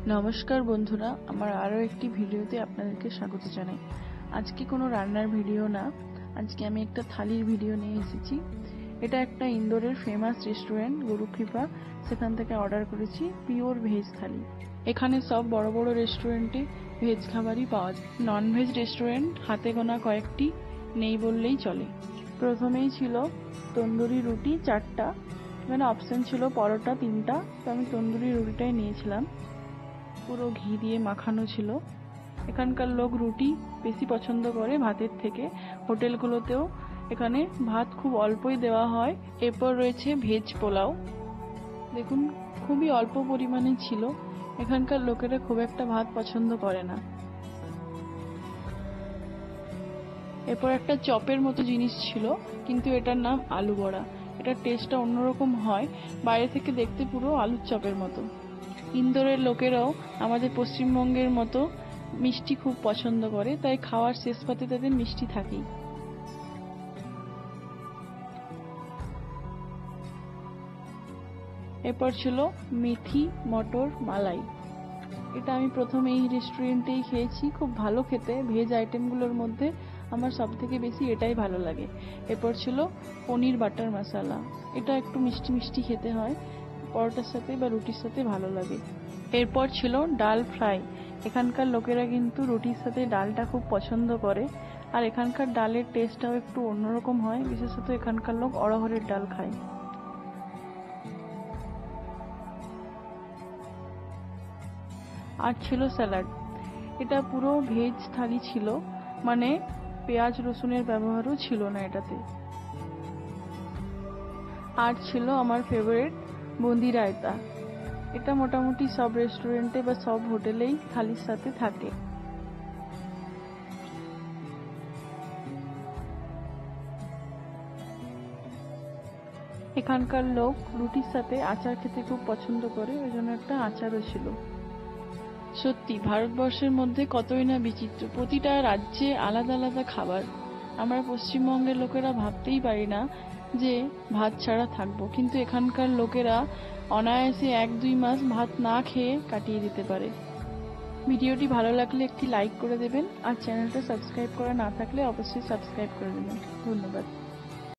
নমস্কার বন্ধুরা, আমার আরও একটি ভিডিওতে আপনাদেরকে স্বাগত জানাই। আজকে কোনো রান্নার ভিডিও না, আজকে আমি একটা থালির ভিডিও নিয়ে এসেছি। এটা একটা ইন্দোরের ফেমাস রেস্টুরেন্ট গুরুকৃপা, সেখান থেকে অর্ডার করেছি পিওর ভেজ থালি। এখানে সব বড় বড় রেস্টুরেন্টে ভেজ খাবারই পাওয়া যায়, নন ভেজ রেস্টুরেন্ট হাতে গোনা কয়েকটি নেই বললেই চলে। প্রথমেই ছিল তন্দুরি রুটি 4টা, মানে অপশন ছিল পরোটা 3টা, তো আমি তন্দুরি রুটিটাই নিয়েছিলাম। পুরো ঘি দিয়ে মাখানো ছিল। এখানকার লোক রুটি বেশি পছন্দ করে ভাতের থেকে। হোটেলগুলোতেও এখানে ভাত খুব অল্পই দেওয়া হয়। এরপর রয়েছে ভেজ পোলাও, দেখুন খুবই অল্প পরিমাণে ছিল। এখানকার লোকেরা খুব একটা ভাত পছন্দ করে না। এরপর একটা চপের মতো জিনিস ছিল, কিন্তু এটার নাম আলু বড়া। এটার টেস্টটা অন্যরকম হয়, বাইরে থেকে দেখতে পুরো আলুর চপের মতো। ইন্দোরের লোকেরাও আমাদের পশ্চিমবঙ্গের মতো মিষ্টি খুব পছন্দ করে, তাই খাওয়ার শেষ পাতে তাদের মিষ্টি থাকেই। এরপর ছিল মেথি মটর মালাই। এটা আমি প্রথমে এই রেস্টুরেন্টেই খেয়েছি, খুব ভালো খেতে। ভেজ আইটেমগুলোর মধ্যে আমার সব থেকে বেশি এটাই ভালো লাগে। এরপর ছিল পনির বাটার মশলা। এটা একটু মিষ্টি মিষ্টি খেতে হয়, পরোটার সাথে বা রুটির সাথে ভালো লাগে। এরপর ছিল ডাল ফ্রাই। এখানকার লোকেরা কিন্তু রুটির সাথে ডালটা খুব পছন্দ করে, আর এখানকার ডালের টেস্টটাও একটু অন্যরকম হয়। বিশেষত এখানকার লোক অড়হরের ডাল খায়। আর ছিল স্যালাড। এটা পুরো ভেজ থালি ছিল, মানে পেঁয়াজ রসুনের ব্যবহারও ছিল না এটাতে। আর ছিল আমার ফেভারিট বুন্দি রায়তা। এটা মোটামুটি সব রেস্টুরেন্টে বা সব হোটেলেই থালির সাথে থাকে। এখানকার লোক রুটির সাথে আচার খেতে খুব পছন্দ করে, ওই জন্য একটা আচারও ছিল। সত্যি ভারতবর্ষের মধ্যে কতই না বিচিত্র, প্রতিটা রাজ্যে আলাদা আলাদা খাবার। আমরা পশ্চিমবঙ্গের লোকেরা ভাবতেই পারি না যে ভাত ছাড়া থাকবো, কিন্তু এখানকার লোকেরা অনায়াসে 1-2 মাস ভাত না খেয়ে কাটিয়ে দিতে পারে। ভিডিওটি ভালো লাগলে একটি লাইক করে দেবেন, আর চ্যানেলটা সাবস্ক্রাইব করা না থাকলে অবশ্যই সাবস্ক্রাইব করে দেবেন। ধন্যবাদ।